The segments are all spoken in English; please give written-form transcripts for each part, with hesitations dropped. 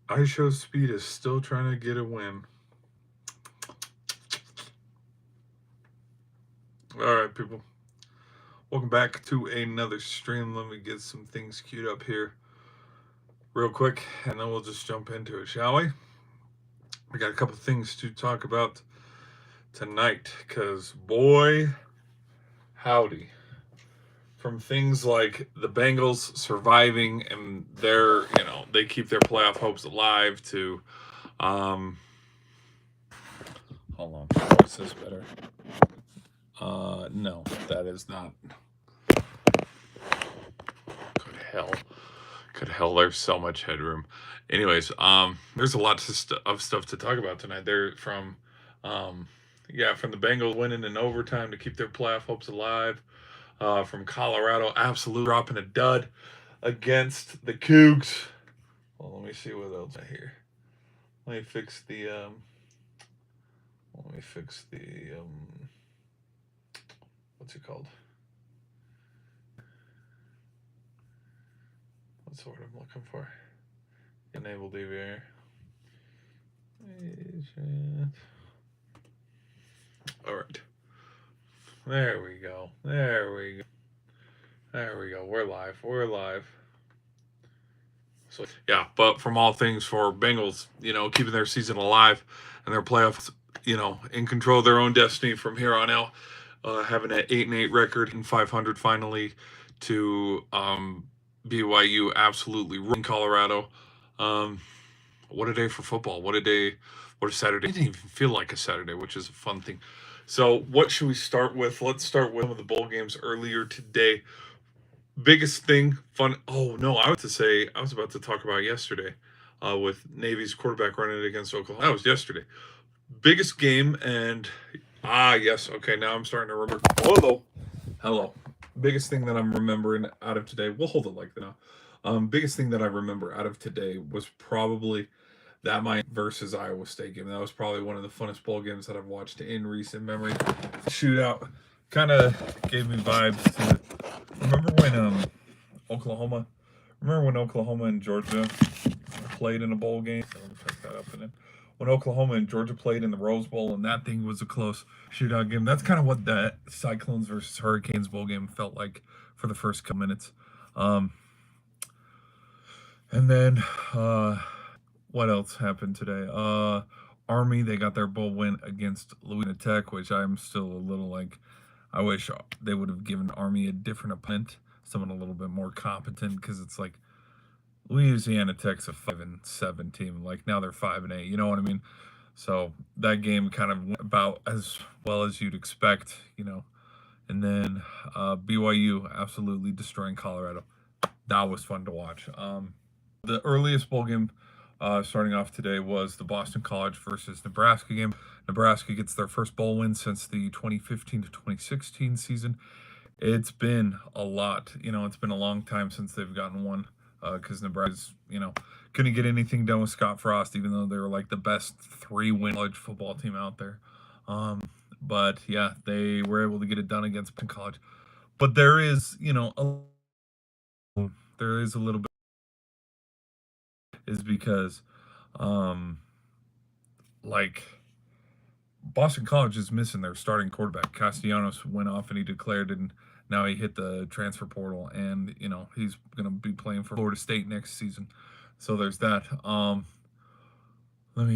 ISO Speed is still trying to get a win. All right, people. Welcome back to another stream. Let me get some things queued up here real quick, and then we'll just jump into it, shall we? We got a couple things to talk about tonight, because boy, howdy. From things like the Bengals surviving and they keep their playoff hopes alive to, um, hold on, is this better? No, that is not. Good hell. Good hell, there's so much headroom. Anyways, there's a lot of stuff to talk about tonight. There um, from the Bengals winning in overtime to keep their playoff hopes alive. From Colorado, absolutely dropping a dud against the Cougs. Well, let me see what else I hear. Let me fix the. Let me fix the. What's it called? What's the word I'm looking for? Enable DVR. All right. There we go. There we go. We're live. So yeah, but from all things for Bengals, keeping their season alive and their playoffs, in control of their own destiny from here on out. Having an 8-8 record and 500 finally to BYU absolutely ruined Colorado. What a day for football! What a Saturday! It didn't even feel like a Saturday, which is a fun thing. So, what should we start with? Let's start with some of the bowl games earlier today. Biggest thing, fun. Oh no, I was about to talk about yesterday, with Navy's quarterback running against Oklahoma. That was yesterday. Biggest game, and yes, okay, now I'm starting to remember. Hello. Biggest thing that I'm remembering out of today. We'll hold it like that now. Biggest thing that I remember out of today was probably that Miami versus Iowa State game. That was probably one of the funnest bowl games that I've watched in recent memory. Shootout kind of gave me vibes to. Remember when Oklahoma? Remember when Oklahoma and Georgia played in a bowl game? Let me check that up in it. When Oklahoma and Georgia played in the Rose Bowl, and that thing was a close shootout game. That's kind of what that Cyclones versus Hurricanes bowl game felt like for the first couple minutes. And then what else happened today? Army, they got their bowl win against Louisiana Tech, which I'm still a little like, I wish they would have given Army a different opponent, someone a little bit more competent, because it's like Louisiana Tech's a 5-7 team. Like now they're 5-8. You know what I mean? So that game kind of went about as well as you'd expect, And then BYU absolutely destroying Colorado. That was fun to watch. The earliest bowl game starting off today was the Boston College versus Nebraska game. Nebraska gets their first bowl win since the 2015 to 2016 season. It's been a lot. It's been a long time since they've gotten one, because Nebraska's, couldn't get anything done with Scott Frost, even though they were like the best 3-win college football team out there. But yeah, they were able to get it done against Penn College. But there is a little bit, is because like Boston College is missing their starting quarterback. Castellanos went off and he declared, and now he hit the transfer portal, and he's going to be playing for Florida State next season. So there's that. Let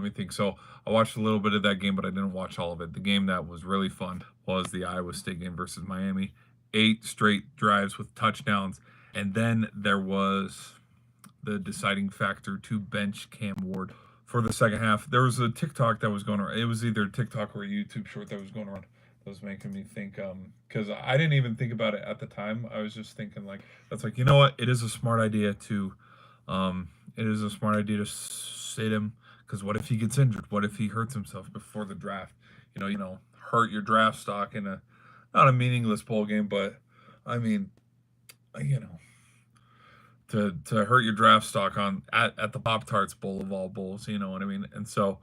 me think. So I watched a little bit of that game, but I didn't watch all of it. The game that was really fun was the Iowa State game versus Miami. 8 straight drives with touchdowns, and then there was the deciding factor to bench Cam Ward for the second half. There was a TikTok that was going around. It was either a TikTok or a YouTube short that was going around. That was making me think, because I didn't even think about it at the time. I was just thinking that's like, you know what? It is a smart idea to sit him, because what if he gets injured? What if he hurts himself before the draft? Hurt your draft stock in not a meaningless bowl game, but I mean, to hurt your draft stock at the Pop-Tarts Bowl of all bowls, you know what I mean? And so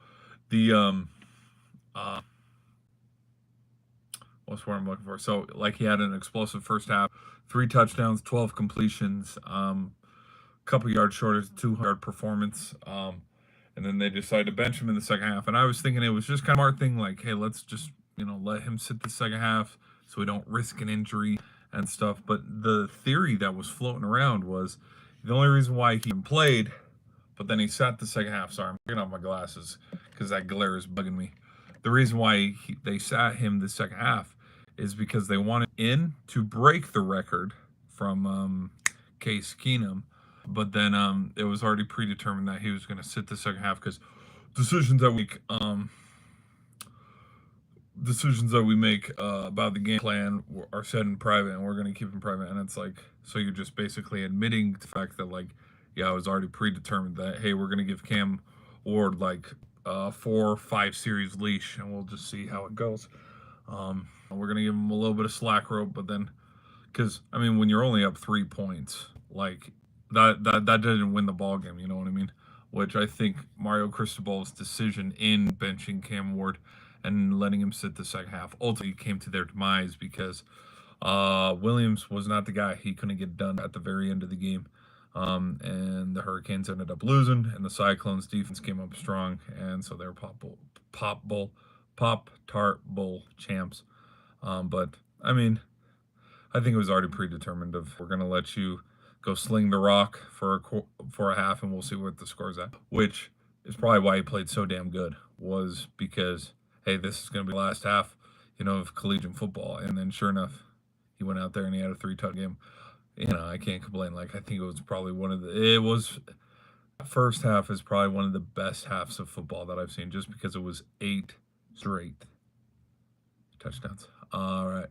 the what's what I'm looking for? So he had an explosive first half, 3 touchdowns, 12 completions, couple yards short of 200 performance. And then they decided to bench him in the second half. And I was thinking it was just kind of a smart thing, like, hey, let's just let him sit the second half so we don't risk an injury and stuff. But the theory that was floating around was the only reason why he played, but then he sat the second half. Sorry, I'm taking off my glasses because that glare is bugging me. The reason why they sat him the second half is because they wanted in to break the record from Case Keenum, but then it was already predetermined that he was going to sit the second half because decisions that we make about the game plan are said in private, and we're going to keep in private. And it's like, so you're just basically admitting the fact that, like, yeah, it was already predetermined that, hey, we're going to give Cam Ward like 4 or 5 series leash, and we'll just see how it goes. We're going to give him a little bit of slack rope, but then, because I mean, when you're only up 3 points, like that didn't win the ball game. You know what I mean? Which I think Mario Cristobal's decision in benching Cam Ward and letting him sit the second half ultimately came to their demise because Williams was not the guy. He couldn't get done at the very end of the game. And the Hurricanes ended up losing, and the Cyclones defense came up strong, and so they're Pop-Tart Bowl champs. But I mean, I think it was already predetermined of we're gonna let you go sling the rock for a half, and we'll see what the score's at. Which is probably why he played so damn good, was because, hey, this is gonna be the last half, of collegiate football. And then sure enough, he went out there and he had a 3-touch game. I can't complain. Like, I think it was probably first half is probably one of the best halves of football that I've seen, just because it was 8 straight touchdowns. All right.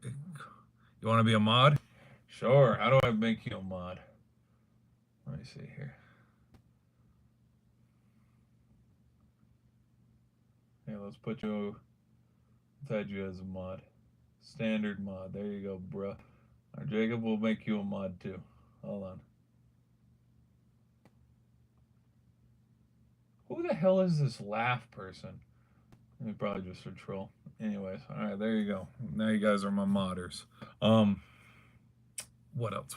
You want to be a mod? Sure. How do I make you a mod? Let me see here. Yeah, let's put you inside you as a mod. Standard mod. There you go, bruh. Right, Jacob will make you a mod too. Hold on. Who the hell is this laugh person? He's probably just a troll. Anyways, all right, there you go. Now you guys are my modders. What else?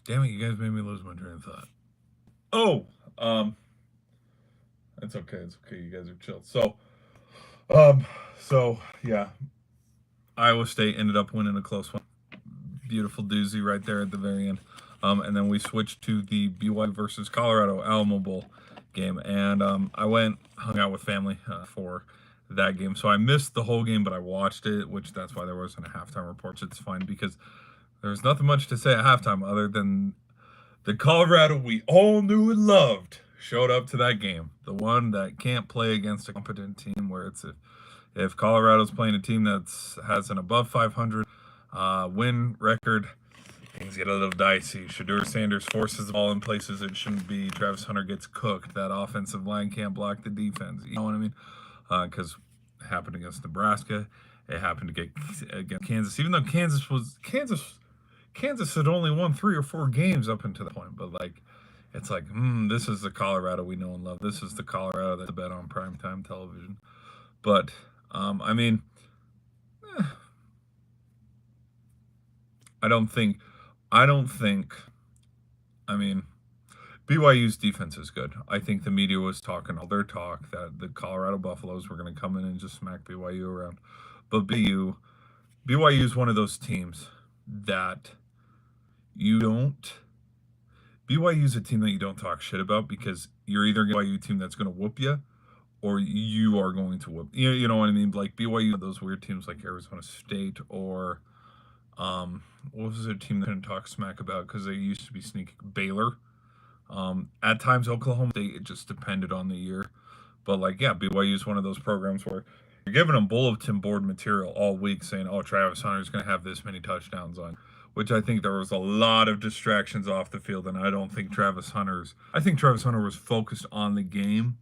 Damn it, you guys made me lose my train of thought. Oh, it's okay. It's okay. You guys are chill. So yeah, Iowa State ended up winning a close one. Beautiful doozy right there at the very end. And then we switched to the BYU versus Colorado Alamo Bowl game, and I hung out with family for that game. So I missed the whole game, but I watched it, which that's why there wasn't a halftime report. So it's fine because there's nothing much to say at halftime other than the Colorado we all knew and loved showed up to that game. The one that can't play against a competent team, where it's if Colorado's playing a team that has an above 500 win record, things get a little dicey. Shedeur Sanders forces the ball in places it shouldn't be. Travis Hunter gets cooked. That offensive line can't block the defense. You know what I mean? Because it happened against Nebraska. It happened against Kansas. Even though Kansas had only won 3 or 4 games up until that point. But like, it's like, this is the Colorado we know and love. This is the Colorado that's bet on primetime television. But I mean, I don't think. I mean, BYU's defense is good. I think the media was talking all their talk that the Colorado Buffaloes were going to come in and just smack BYU around. But BYU is one of those teams that BYU is a team that you don't talk shit about, because you're either going to BYU team that's going to whoop you, or you are going to whoop. You know what I mean? Like BYU, those weird teams like Arizona State or what was their team that I didn't talk smack about because they used to be sneaky? Baylor. At times Oklahoma State, it just depended on the year. But like, yeah, BYU is one of those programs where you're giving them bulletin board material all week saying, oh, Travis Hunter's going to have this many touchdowns on, which I think there was a lot of distractions off the field. And I think Travis Hunter was focused on the game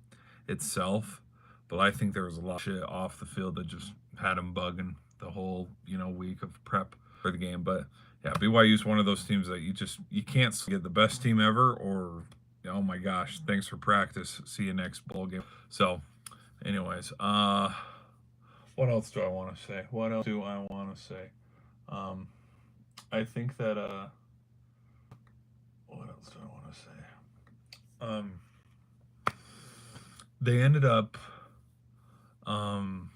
itself, but I think there was a lot of shit off the field that just had him bugging the whole, week of prep for the game. But yeah, BYU is one of those teams that you can't get the best team ever, or oh my gosh, thanks for practice, see you next bowl game. So anyways, what else do I want to say? I think that what else do I want to say? They ended up um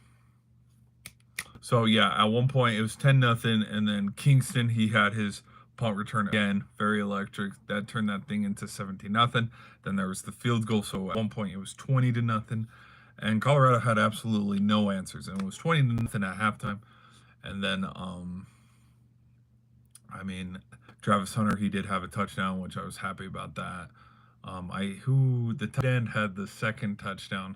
so yeah, at one point it was 10-0, and then Kingston, he had his punt return again, very electric. That turned that thing into 17-0. Then there was the field goal, so at one point it was 20-0, and Colorado had absolutely no answers, and it was 20-0 at halftime. And then I mean, Travis Hunter, he did have a touchdown, which I was happy about that. The tight end had the second touchdown,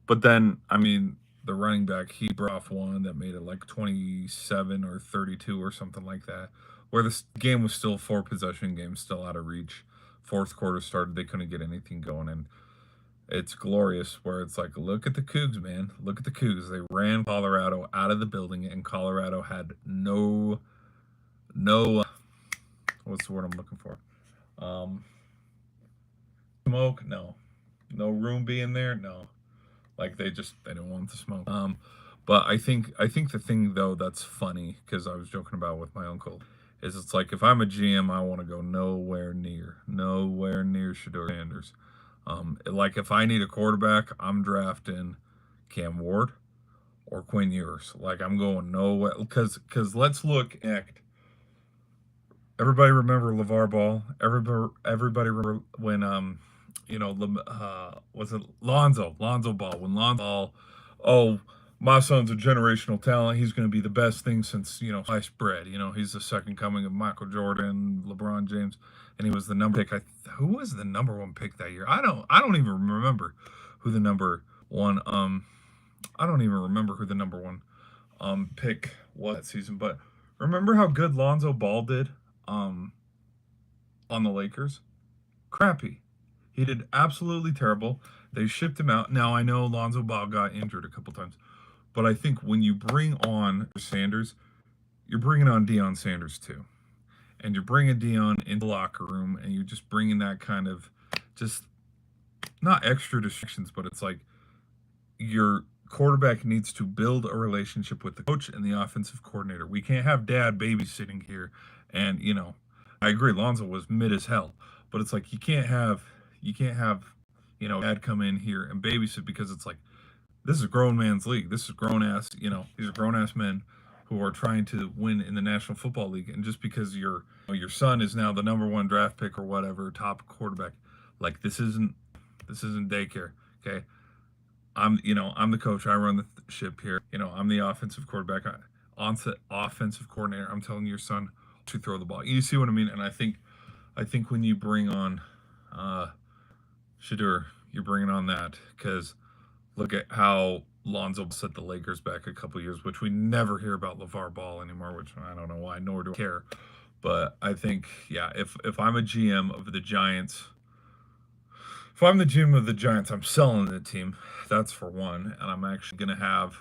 but then I mean the running back, he brought off one that made it like 27 or 32 or something like that, where the game was still 4 possession game, still out of reach. Fourth quarter started, they couldn't get anything going, and it's glorious where it's like, look at the Cougs, man, look at the Cougs. They ran Colorado out of the building, and Colorado had no what's the word I'm looking for? Um, Smoke? No room being there? No. Like they didn't want to smoke. But I think the thing though that's funny, because I was joking about with my uncle, is it's like if I'm a GM, I want to go nowhere near Shedeur Sanders. Like if I need a quarterback, I'm drafting Cam Ward or Quinn Ewers. Like I'm going nowhere, because let's look at. Everybody remember LeVar Ball. Everybody remember when was it Lonzo Ball, when Lonzo Ball, oh, my son's a generational talent. He's going to be the best thing since sliced bread. He's the second coming of Michael Jordan, LeBron James, and he was the number pick. Who was the number one pick that year? I don't even remember who the number one. I don't even remember who the number one pick was that season. But remember how good Lonzo Ball did um on the Lakers? Crappy. He did absolutely terrible. They shipped him out. Now I know Lonzo Ball got injured a couple times, but I think when you bring on Sanders, you're bringing on Deion Sanders too, and you're bringing Deion into the locker room, and you're just bringing that kind of just not extra distractions, but it's like your quarterback needs to build a relationship with the coach and the offensive coordinator. We can't have dad babysitting here, and I agree, Lonzo was mid as hell, but it's like you can't have dad come in here and babysit, because it's like this is a grown man's league. This is grown ass, these are grown ass men who are trying to win in the National Football League, and just because your son is now the number one draft pick or whatever, top quarterback, like this isn't daycare, okay? I'm the coach. I run the ship here. I'm the offensive quarterback, onset offensive coordinator. I'm telling your son to throw the ball. You see what I mean? And I think when you bring on Shedeur, you're bringing on that, because look at how Lonzo set the Lakers back a couple years, which we never hear about LeVar Ball anymore, which I don't know why, nor do I care. But I think, yeah, if I'm a GM of the Giants, if I'm the GM of the Giants, I'm selling the team. That's for one, and I'm actually going to have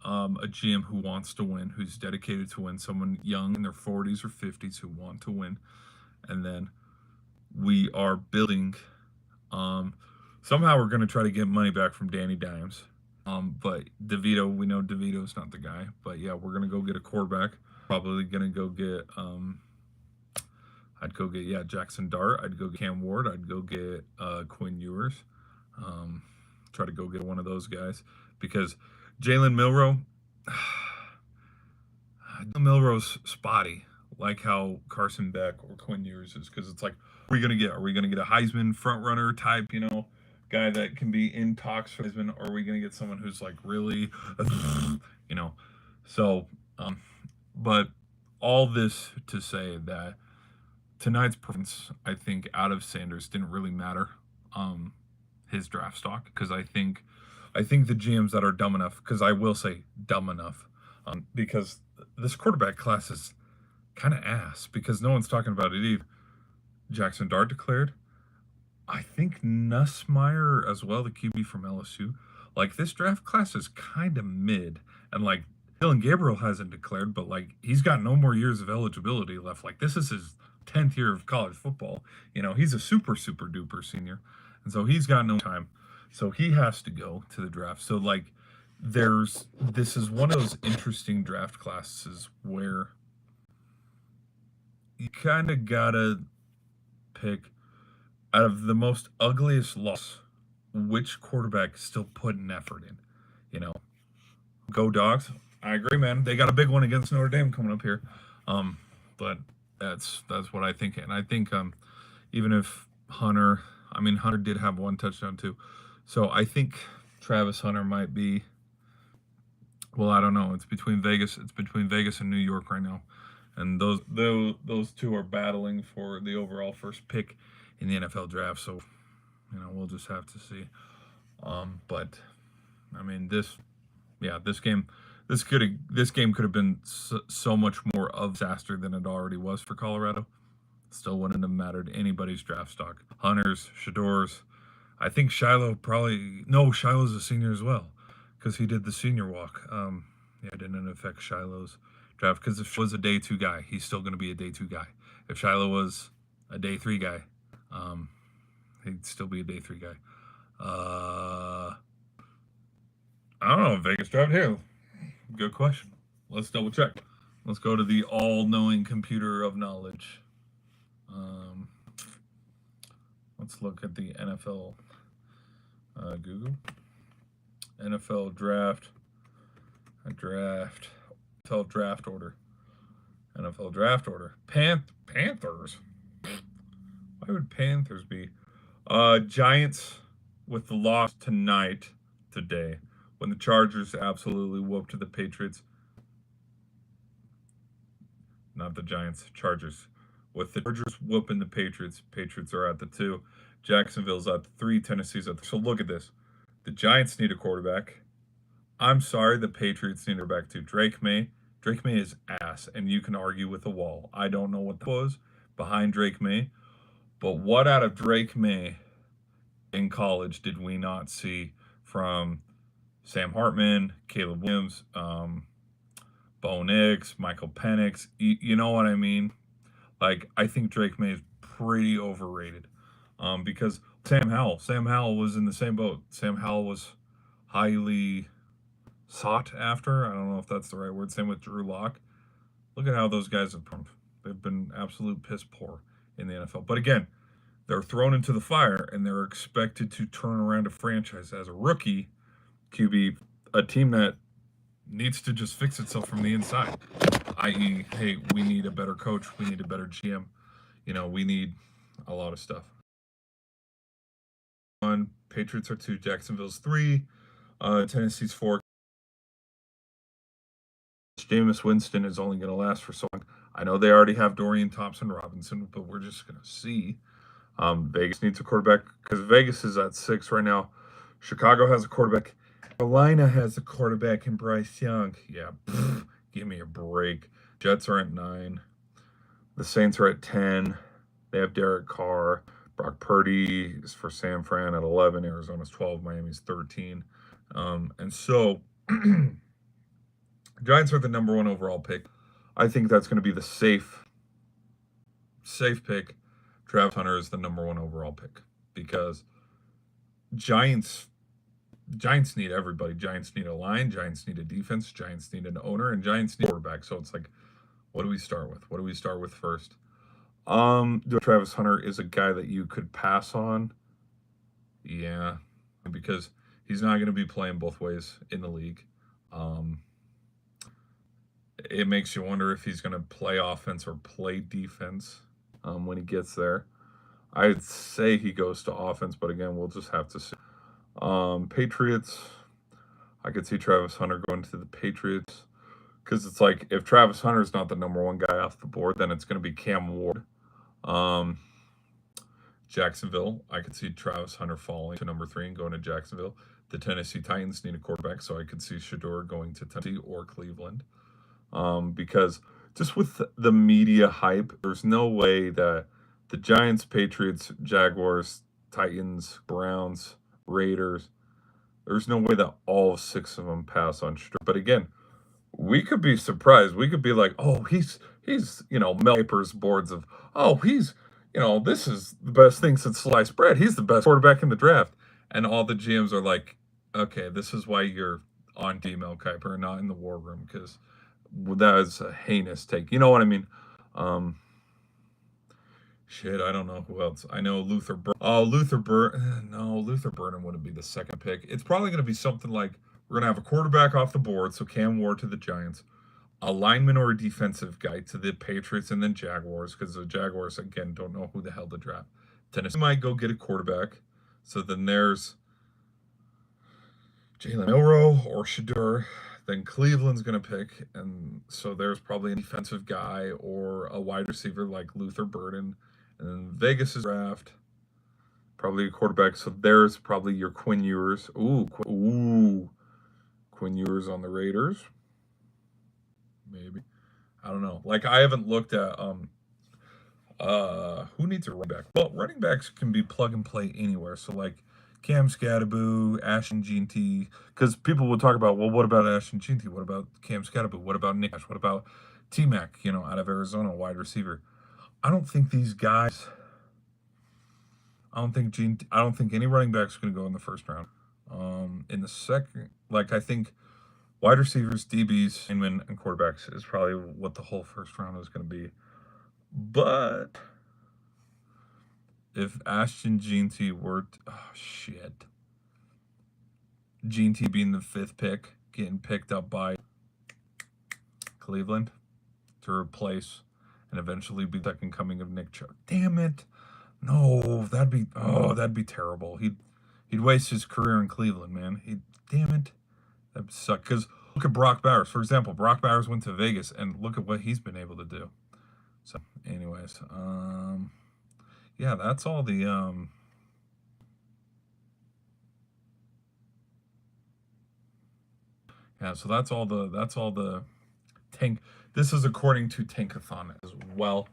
a GM who wants to win, who's dedicated to win, someone young in their 40s or 50s who want to win, and then we are building. Somehow we're going to try to get money back from Danny Dimes. But DeVito, we know DeVito's not the guy. But yeah, we're going to go get a quarterback. Probably going to go get, I'd go get, yeah, Jackson Dart. I'd go get Cam Ward. I'd go get Quinn Ewers. Try to go get one of those guys. Because Jalen Milroe's spotty, like how Carson Beck or Quinn Ewers is. Because it's like, what are we going to get? Are we going to get a Heisman front runner type, guy that can be in talks for Heisman, or are we going to get someone who's like really, So, but all this to say that tonight's performance, I think, out of Sanders didn't really matter. His draft stock, because I think the GMs that are dumb enough, because I will say dumb enough, because this quarterback class is kind of ass, because no one's talking about it either. Jackson Dart declared. I think Nussmeier as well, the QB from LSU. Like, this draft class is kind of mid, and like Dylan Gabriel hasn't declared, but like he's got no more years of eligibility left. Like, this is his 10th year of college football. He's a super duper senior, and so he's got no time. So he has to go to the draft. So like, this is one of those interesting draft classes where you kind of gotta pick out of the most ugliest loss, which quarterback is still putting effort in. You know, go Dogs. I agree, man. They got a big one against Notre Dame coming up here. Um, but that's what I think, and I think even if Hunter did have one touchdown too, so I think Travis Hunter might be. Well, I don't know. It's between Vegas. It's between Vegas and New York right now, and those two are battling for the overall first pick in the NFL draft. So, we'll just have to see. But I mean, this game could have been so much more of a disaster than it already was for Colorado. Still wouldn't have mattered anybody's draft stock. Hunter's, Shador's. I think Shiloh's a senior as well because he did the senior walk. It didn't affect Shiloh's draft because if he was a day 2 guy, he's still going to be a day 2 guy. If Shiloh was a day 3 guy, he'd still be a day 3 guy. I don't know. Vegas draft here. Good question. Let's double check. Let's go to the all-knowing computer of knowledge. Let's look at the NFL. Google. NFL draft. NFL draft order. NFL draft order. Panthers. Why would Panthers be? Giants with the loss today, when the Chargers absolutely whooped the Patriots. Not the Giants, Chargers. With the Chargers whooping the Patriots, Patriots are at the 2. Jacksonville's at the 3. Tennessee's at the 3. So look at this. The Giants need a quarterback. I'm sorry, the Patriots need a quarterback too. Drake May is ass, and you can argue with a wall. I don't know what that was behind Drake May, but what out of Drake May in college did we not see from Sam Hartman, Caleb Williams, Bo Nix, Michael Penix? You know what I mean? Like, I think Drake May is pretty overrated because Sam Howell was in the same boat. Sam Howell was highly sought after. I don't know if that's the right word. Same with Drew Lock. Look at how those guys have performed. They've been absolute piss poor in the NFL. But again, they're thrown into the fire and they're expected to turn around a franchise as a rookie QB, a team that needs to just fix itself from the inside. I.e., hey, we need a better coach. We need a better GM. We need a lot of stuff. Patriots are 2, Jacksonville's 3, Tennessee's 4. Jameis Winston is only going to last for so long. I know they already have Dorian Thompson-Robinson, but we're just going to see. Vegas needs a quarterback because Vegas is at 6 right now. Chicago has a quarterback. Carolina has a quarterback in Bryce Young. Yeah, give me a break. Jets are at 9. The Saints are at 10. They have Derek Carr. Brock Purdy is for San Fran at 11. Arizona's 12. Miami's 13. And so Giants are the number 1 overall pick. I think that's going to be the safe pick. Travis Hunter is the number 1 overall pick because Giants need everybody. Giants need a line. Giants need a defense. Giants need an owner, and Giants need a quarterback. So it's like, what do we start with? What do we start with first? Travis Hunter is a guy that you could pass on. Yeah, because he's not going to be playing both ways in the league. It makes you wonder if he's going to play offense or play defense when he gets there. I'd say he goes to offense, but again, we'll just have to see. Patriots, I could see Travis Hunter going to the Patriots because it's like if Travis Hunter's not the number 1 guy off the board, then it's going to be Cam Ward. Jacksonville, I could see Travis Hunter falling to number 3 and going to Jacksonville. The Tennessee Titans need a quarterback, so I could see Shador going to Tennessee or Cleveland. Because just with the media hype, there's no way that the Giants, Patriots, Jaguars, Titans, Browns, Raiders, there's no way that all 6 of them pass on Shador. But again, we could be surprised. We could be like, oh, he's Mel Kiper's boards of, oh, he's, this is the best thing since sliced bread. He's the best quarterback in the draft. And all the GMs are like, okay, this is why you're on Mel Kiper and not in the war room because that is a heinous take. You know what I mean? Shit, I don't know who else. I know Luther. No, Luther Burnham wouldn't be the second pick. It's probably going to be something like we're going to have a quarterback off the board, so Cam Ward to the Giants, a lineman or a defensive guy to the Patriots, and then Jaguars, because the Jaguars again don't know who the hell to draft. Tennessee might go get a quarterback, so then there's Jalen Milroe or Shador. Then Cleveland's going to pick, and so there's probably a defensive guy or a wide receiver like Luther Burden. And then Vegas' draft, probably a quarterback. So there's probably your Quinn Ewers. Quinn Ewers on the Raiders. Maybe. I don't know. Like, I haven't looked at who needs a running back? Well, running backs can be plug and play anywhere. So like Cam Scattaboo, Ashton Jeanty, because people will talk about, well, what about Ashton Jeanty? What about Cam Scattaboo? What about Nick Ash? What about T-Mac, out of Arizona, wide receiver? I don't think these guys. I don't think any running back's going to go in the first round. In the second, I think wide receivers, DBs, and quarterbacks is probably what the whole first round is going to be. But if Ashton Jeanty were Jeanty being the 5th pick, getting picked up by Cleveland to replace and eventually be the second coming of Nick Chubb. Damn it. No, that'd be terrible. He'd waste his career in Cleveland, man. Damn it. That'd suck. Because look at Brock Bowers. For example, Brock Bowers went to Vegas, and look at what he's been able to do. So, anyways, yeah, that's all the yeah, so that's all the tank. This is according to Tankathon as well,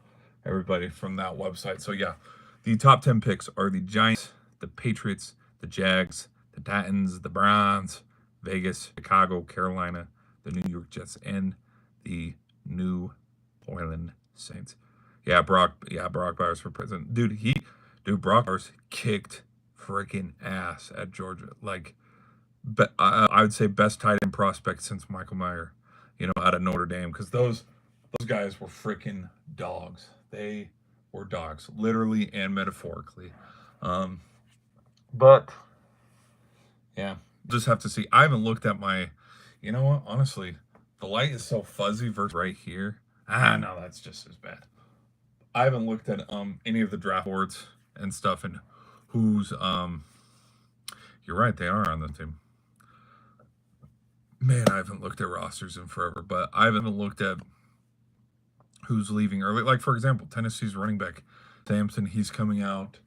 everybody from that website. So yeah, the top 10 picks are the Giants, the Patriots, the Jags, the Titans, the Browns, Vegas, Chicago, Carolina, the New York Jets, and the New Orleans Saints. Yeah, Brock Bowers for president. Brock Bowers kicked freaking ass at Georgia. I would say best tight end prospect since Michael Mayer, out of Notre Dame, because those guys were freaking dogs. They were dogs, literally and metaphorically. But yeah, just have to see. I haven't looked at my, what? Honestly, the light is so fuzzy versus right here. No, that's just as bad. I haven't looked at any of the draft boards and stuff, and who's You're right, they are on the team. Man, I haven't looked at rosters in forever, but I haven't looked at who's leaving early. Like, for example, Tennessee's running back Sampson, he's coming out.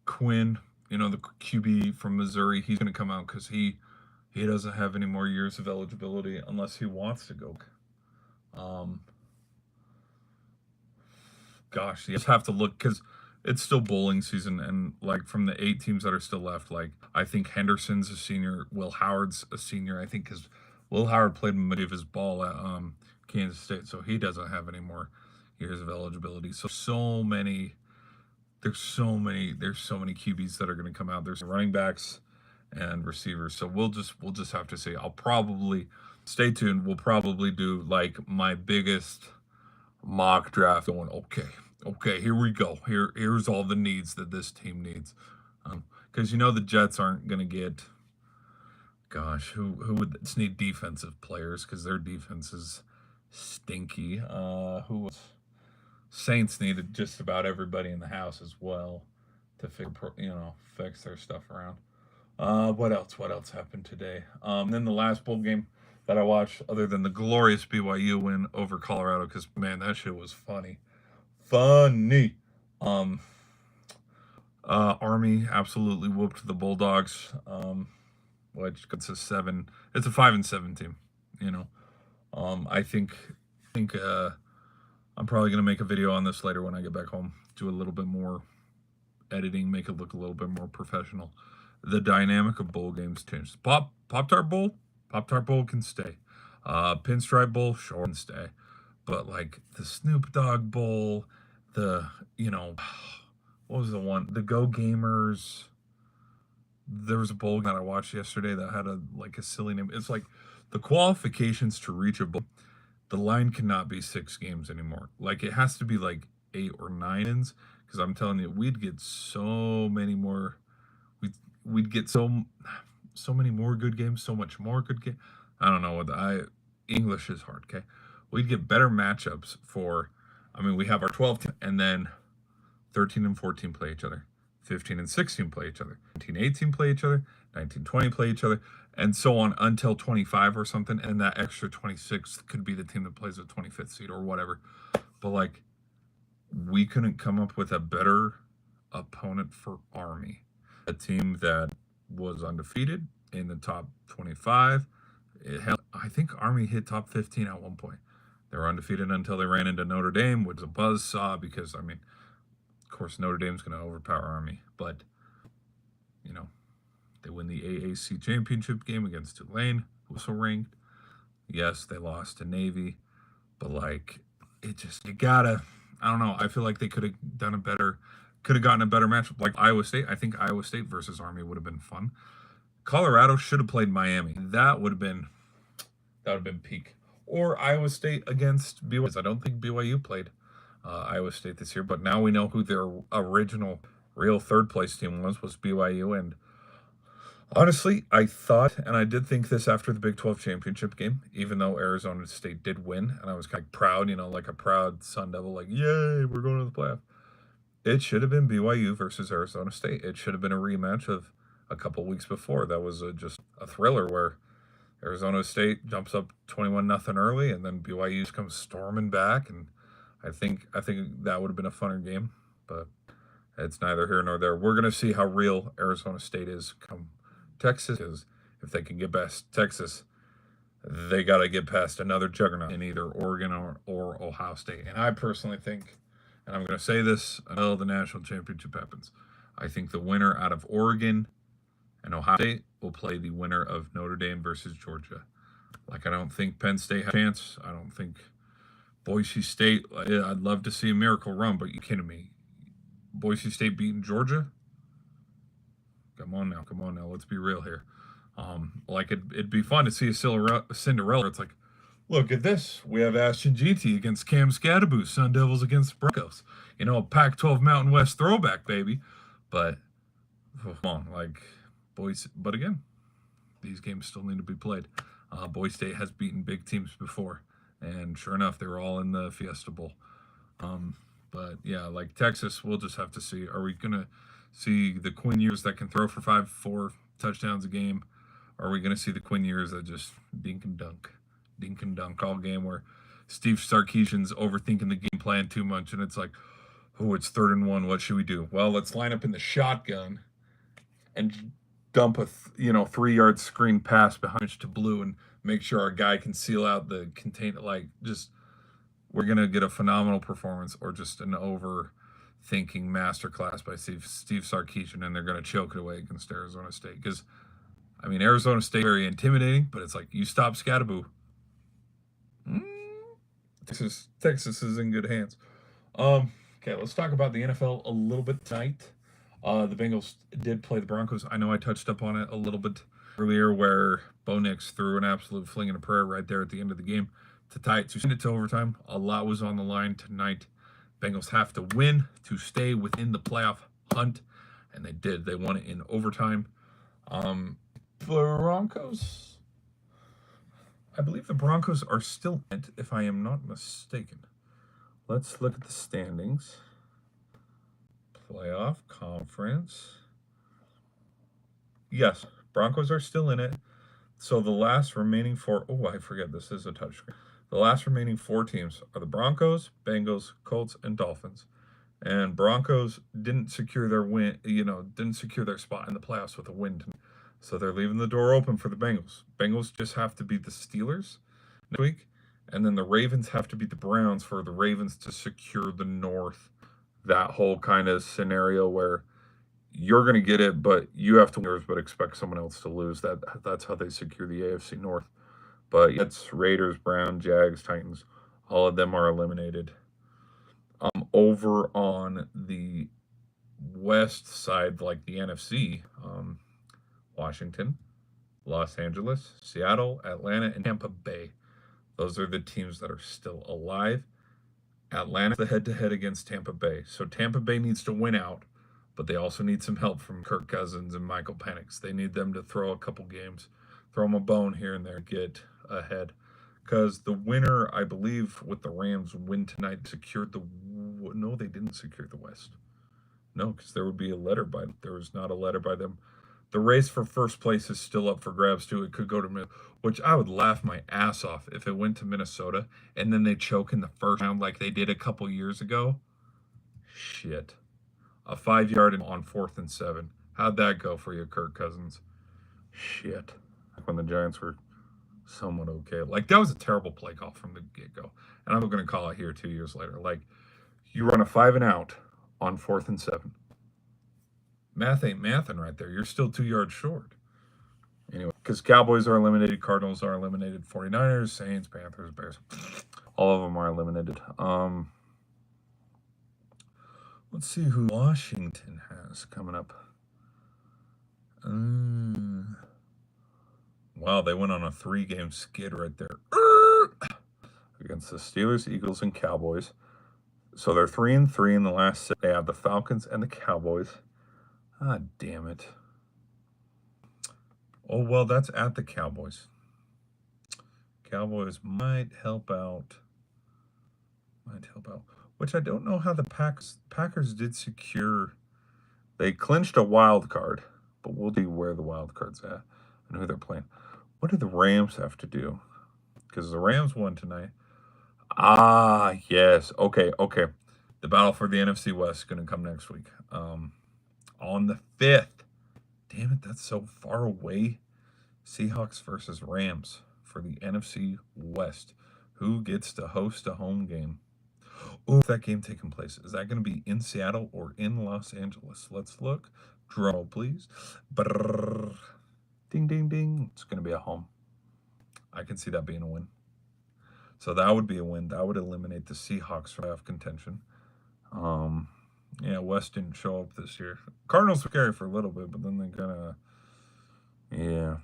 Quinn, the QB from Missouri, he's going to come out because he doesn't have any more years of eligibility unless he wants to go. Gosh, you just have to look because it's still bowling season, and from the 8 teams that are still left, I think Henderson's a senior, Will Howard's a senior. I think because Will Howard played many of his ball at Kansas State, so he doesn't have any more years of eligibility. There's so many QBs that are going to come out. There's running backs and receivers, so we'll just have to see. I'll probably stay tuned. We'll probably do my biggest mock draft going, okay, here we go. Here's all the needs that this team needs. Because the Jets aren't going to get, gosh, who would need defensive players because their defense is stinky. Who else? Saints needed just about everybody in the house as well to fix their stuff around. What else happened today? Then the last bowl game that I watched, other than the glorious BYU win over Colorado, because man, that shit was funny. Army absolutely whooped the Bulldogs, which gets a 7. It's a 5-7 team. I think I'm probably gonna make a video on this later when I get back home. Do a little bit more editing, make it look a little bit more professional. The dynamic of bowl games changed. Pop-Tart Bowl can stay. Pinstripe Bowl, sure, can stay. But the Snoop Dogg Bowl, what was the one? The Go Gamers. There was a bowl that I watched yesterday that had a silly name. It's the qualifications to reach a bowl the line cannot be 6 games anymore. Like, it has to be like 8 or 9 ins, because I'm telling you, we'd get so many more. We'd get so many more good games, so much more good game. I don't know what English is hard. Okay, we'd get better matchups for. I mean, we have our 12 and then 13 and 14 play each other. 15 and 16 play each other. 19-18 play each other. 19-20 play each other, and so on until 25 or something. And that extra 26 could be the team that plays the 25th seed or whatever. But like, we couldn't come up with a better opponent for Army. A team that was undefeated in the top 25. I think Army hit top 15 at one point. They were undefeated until they ran into Notre Dame, which was a buzzsaw because, I mean, of course, Notre Dame's going to overpower Army. But, you know, they win the AAC championship game against Tulane, who was so ranked. Yes, they lost to Navy. But, like, you gotta, I don't know. I feel like they could have gotten a better matchup. Like Iowa State, I think Iowa State versus Army would have been fun. Colorado should have played Miami. That would have been peak. Or Iowa State against BYU. I don't think BYU played Iowa State this year, but now we know who their original real third place team was BYU. And honestly, I thought, and I did think this after the Big 12 championship game, even though Arizona State did win, and I was kind of proud, like a proud Sun Devil, like, yay, we're going to the playoff. It should have been BYU versus Arizona State. It should have been a rematch of a couple weeks before. That was just a thriller where Arizona State jumps up 21-0 early, and then BYU comes storming back, and I think that would have been a funner game, but it's neither here nor there. We're going to see how real Arizona State is come Texas, because if they can get past Texas, they got to get past another juggernaut in either Oregon or Ohio State. And I personally think, and I'm going to say this until the national championship happens, I think the winner out of Oregon and Ohio State will play the winner of Notre Dame versus Georgia. Like, I don't think Penn State has a chance. I don't think Boise State, I'd love to see a miracle run, but you kidding me? Boise State beating Georgia? Come on now. Let's be real here. Like, it'd be fun to see a Cinderella. It's like, look at this. We have Ashton GT against Cam Scadaboo. Sun Devils against Broncos. A Pac-12 Mountain West throwback, baby. But, come on, like, Boise. But again, these games still need to be played. Boise State has beaten big teams before. And sure enough, they were all in the Fiesta Bowl. But, yeah, like Texas, we'll just have to see. Are we going to see the Quinn Ewers that can throw for 4 touchdowns a game? Or are we going to see the Quinn Ewers that just dink and dunk all game, where Steve Sarkisian's overthinking the game plan too much, and it's like, oh, it's 3rd and 1. What should we do? Well, let's line up in the shotgun and dump a 3-yard screen pass behind to Blue and make sure our guy can seal out the container. Like, just, we're going to get a phenomenal performance, or just an overthinking masterclass by Steve Sarkisian, and they're going to choke it away against Arizona State. Because, I mean, Arizona State very intimidating, but it's like, you stop Scadaboo. Texas is in good hands. Okay, let's talk about the NFL a little bit tonight. The Bengals did play the Broncos. I know I touched up on it a little bit earlier, where Bo Nix threw an absolute fling and a prayer right there at the end of the game to tie it, to send it to overtime. A lot was on the line tonight. Bengals have to win to stay within the playoff hunt, and they did. They won it in overtime. Broncos, I believe the Broncos are still in it, if I am not mistaken. Let's look at the standings. Playoff conference. Yes, Broncos are still in it. So the last remaining 4, I forget this is a touchscreen. The last remaining 4 teams are the Broncos, Bengals, Colts, and Dolphins. And Broncos didn't secure their didn't secure their spot in the playoffs with a win. So they're leaving the door open for the Bengals. Bengals just have to beat the Steelers next week. And then the Ravens have to beat the Browns for the Ravens to secure the North. That whole kind of scenario where you're going to get it, but you have to win, but expect someone else to lose. That's how they secure the AFC North. But it's Raiders, Browns, Jags, Titans. All of them are eliminated. Over on the west side, like the NFC, Washington, Los Angeles, Seattle, Atlanta, and Tampa Bay. Those are the teams that are still alive. Atlanta, the head-to-head against Tampa Bay. So Tampa Bay needs to win out, but they also need some help from Kirk Cousins and Michael Penix. They need them to throw a couple games, throw them a bone here and there, get ahead. Because the winner, I believe, with the Rams win tonight, secured the... No, they didn't secure the West. No, because there would be a letter by them. There was not a letter by them. The race for first place is still up for grabs, too. It could go to... Which I would laugh my ass off if it went to Minnesota and then they choke in the first round like they did a couple years ago. Shit. A 5-yard on 4th and 7. How'd that go for you, Kirk Cousins? Shit. When the Giants were somewhat okay. Like, that was a terrible play call from the get-go. And I'm going to call it here 2 years later. Like, you run a 5 and out on 4th and 7. Math ain't mathin' right there. You're still 2 yards short. Anyway, because Cowboys are eliminated, Cardinals are eliminated, 49ers, Saints, Panthers, Bears. All of them are eliminated. Let's see who Washington has coming up. Wow, they went on a 3-game skid right there. Against the Steelers, Eagles, and Cowboys. So they're 3-3 in the last 6. They have the Falcons and the Cowboys. Ah, damn it. Oh, well, that's at the Cowboys. Cowboys might help out. Which I don't know how the Packers did secure. They clinched a wild card, but we'll see where the wild card's at and who they're playing. What do the Rams have to do? Because the Rams won tonight. Ah, yes. Okay. The battle for the NFC West is going to come next week. On the 5th. Damn it, that's so far away. Seahawks versus Rams for the NFC West. Who gets to host a home game? Oh, is that game taking place? Is that going to be in Seattle or in Los Angeles? Let's look. Drum roll, please. Brrr. Ding, ding, ding. It's going to be a home. I can see that being a win. So that would be a win. That would eliminate the Seahawks from playoff contention. Yeah, West didn't show up this year. Cardinals were scary for a little bit, but then they kind of... Yeah.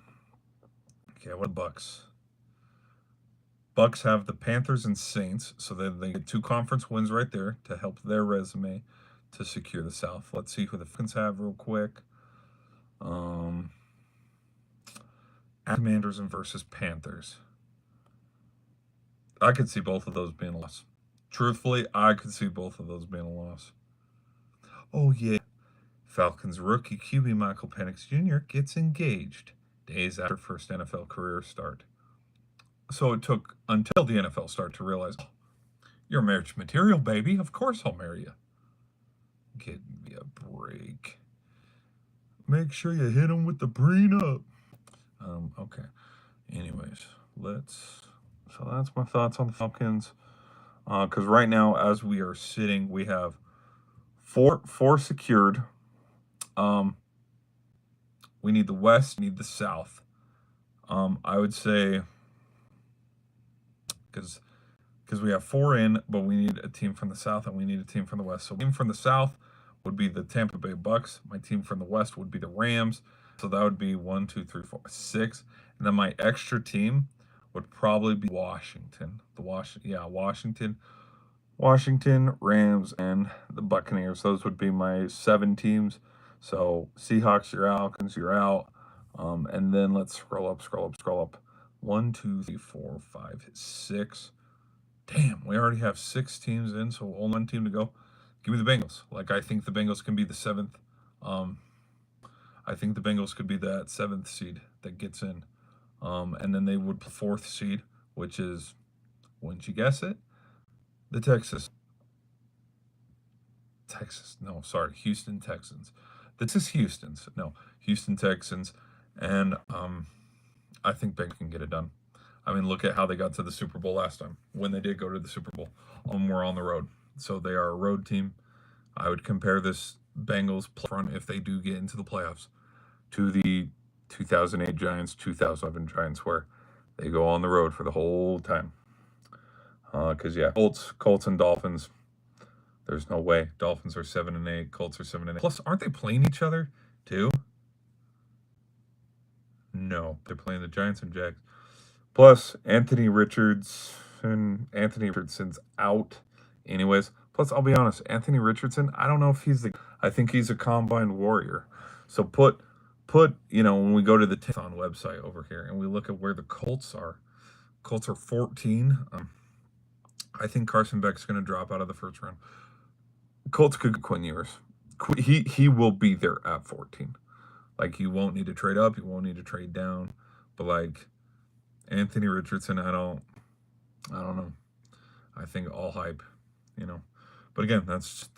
Okay, what Bucks? Bucks have the Panthers and Saints, so they get 2 conference wins right there to help their resume to secure the South. Let's see who the Falcons have real quick. Commanders and versus Panthers. I could see both of those being a loss. Truthfully, I could see both of those being a loss. Oh, yeah. Falcons rookie QB Michael Penix Jr. gets engaged days after first NFL career start. So it took until the NFL start to realize, oh, you're marriage material, baby. Of course I'll marry you. Give me a break. Make sure you hit him with the prenup. Okay. Anyways, so that's my thoughts on the Falcons. Because right now, as we are sitting, we have four secured. We need the West, need the South. I would say, because we have 4 in, but we need a team from the South and we need a team from the West. So team from the South would be the Tampa Bay Bucks. My team from the West would be the Rams. So that would be 1, 2, 3, 4, 6. And then my extra team would probably be Washington. Washington, Rams, and the Buccaneers. Those would be my 7 teams. So Seahawks, you're out. Falcons, you're out. And then let's scroll up. 1, 2, 3, 4, 5, 6. Damn, we already have 6 teams in, so only 1 team to go. Give me the Bengals. Like, I think the Bengals can be the 7th. I think the Bengals could be that 7th seed that gets in. And then they would 4th seed, which is, wouldn't you guess it? The Houston Texans. This is Houston's. No, Houston Texans. And I think Bengals can get it done. I mean, look at how they got to the Super Bowl last time. When they did go to the Super Bowl, we're on the road. So they are a road team. I would compare this Bengals front, if they do get into the playoffs, to the 2008 Giants, 2007 Giants, where they go on the road for the whole time. Because, Colts and Dolphins, there's no way. Dolphins are 7-8, Colts are 7-8. Plus, aren't they playing each other, too? No, they're playing the Giants and Jags. Plus, Anthony Richardson's out anyways. Plus, I'll be honest, Anthony Richardson, I don't know if I think he's a combined warrior. So when we go to the Tankathon website over here and we look at where the Colts are 14. I think Carson Beck's going to drop out of the first round. Colts could Quinn Ewers. He will be there at 14. Like, you won't need to trade up, you won't need to trade down. But like Anthony Richardson, I don't know. I think all hype, you know. But again, that's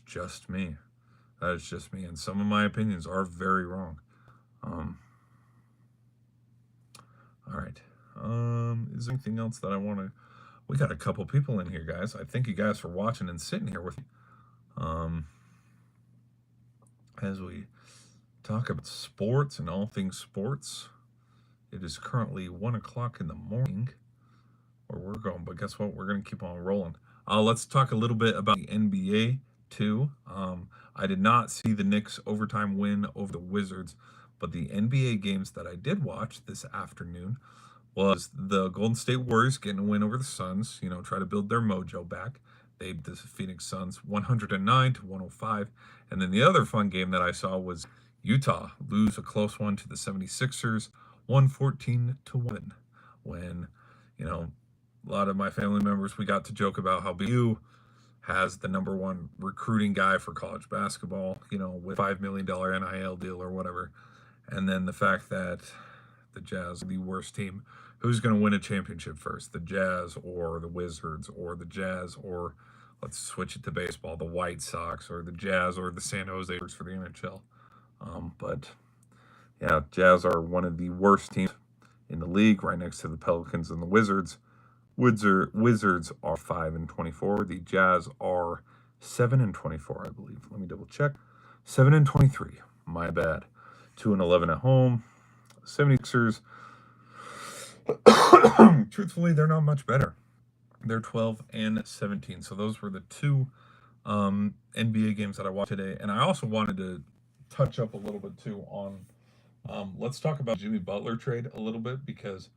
just me. That is just me, and some of my opinions are very wrong. All right. Is there anything else that I want to? We got a couple people in here, guys. I thank you guys for watching and sitting here with me. As we talk about sports and all things sports, it is currently 1 o'clock in the morning where we're going, but guess what? We're going to keep on rolling. Let's talk a little bit about the NBA too. I did not see the Knicks overtime win over the Wizards, but the NBA games that I did watch this afternoon was the Golden State Warriors getting a win over the Suns, try to build their mojo back. They beat the Phoenix Suns 109-105. And then the other fun game that I saw was Utah lose a close one to the 76ers 114-1. When, a lot of my family members, we got to joke about how BYU has the number one recruiting guy for college basketball, with $5 million NIL deal or whatever. And then the fact that the Jazz are the worst team. Who's going to win a championship first? The Jazz or the Wizards, or the Jazz, or let's switch it to baseball, the White Sox, or the Jazz, or the San Jose for the NHL. But yeah, Jazz are one of the worst teams in the league, right next to the Pelicans and the Wizards. Wizards are 5-24. The Jazz are 7-24, I believe. Let me double check. 7-23. My bad. 2-11 at home. 76ers. Truthfully, they're not much better. They're 12-17. So those were the two NBA games that I watched today. And I also wanted to touch up a little bit too on. Let's talk about Jimmy Butler trade a little bit, because